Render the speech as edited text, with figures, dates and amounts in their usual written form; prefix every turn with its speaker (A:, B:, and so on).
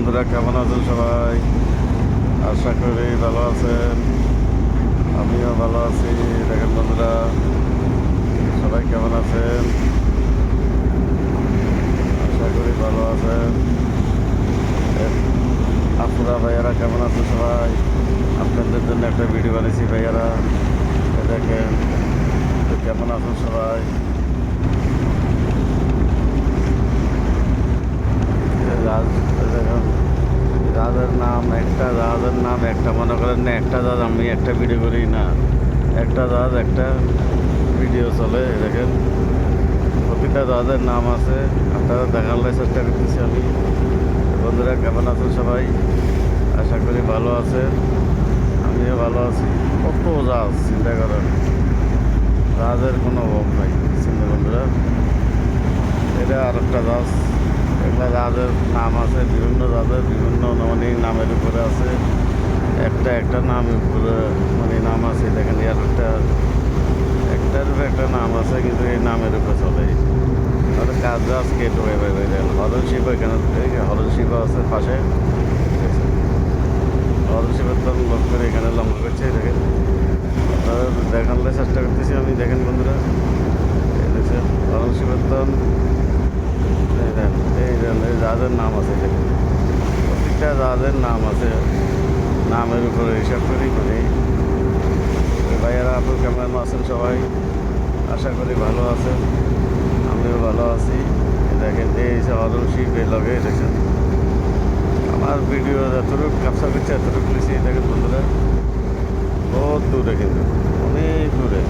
A: বন্ধুরা কেমন আছেন সবাই? আশা করি ভালো আছেন। আমিও ভালো আছি। দেখেন বন্ধুরা, সবাই কেমন আছেন? আশা করি ভালো আছেন। আপুরা ভাইয়ারা কেমন আছেন সবাই? আপনাদের জন্য একটা ভিডিও বানিয়েছি ভাইয়ারা, দেখেন তো কেমন আছেন সবাই। দেখেন জাহাজের নাম একটা মনে করেন না, একটা জাহাজ আমি একটা ভিডিও করি না, একটা জাহাজ একটা ভিডিও চলে। দেখেন প্রতিটা জাহাজের নাম আছে, আপনারা দেখানোর চেষ্টা করতেছি আমি। বন্ধুরা কেমন আছেন সবাই? আশা করি ভালো আছেন। আমিও ভালো আছি। কত জাহাজ চিন্তা করেন, জাহাজের কোনো অভাব নাই। চিন্তা বন্ধুরা, এটা আর একটা জাহাজ। এগুলো জাহাজের নাম আছে, বিভিন্ন জাহাজের বিভিন্ন মানে নামের উপরে আছে। একটা নামের উপরে মানে নাম আছে। দেখেন একটার উপরে একটা নাম আছে, কিন্তু এই নামের উপরে চলে। তাহলে কাজ আজকে একটু হরণ শিব, এখানে হরণ শিব আছে পাশে। হরণ শিবের তো লোক করে এখানে লম্বা করছে। দেখেন আপনারা দেখানোর চেষ্টা করতেছি আমি। দেখেন বন্ধুরা, এই দেখছেন হরণ শিবের তো এই জাহাজের নাম আছে। দেখেন প্রত্যেকটা জাহাজের নাম আছে, নামের উপরে হিসাব করি মানে। ভাইয়ারা আপু কেমন আছেন সবাই? আশা করি ভালো আছেন। আমিও ভালো আছি। দেখেন এই যে হরণ শিব এই লগে দেখেন আমার ভিডিও যতটুকু ক্যাপচার করছে এতটুকু লিখছি। দেখেন বন্ধুরা, বহুত দূরে, কিন্তু অনেক দূরে।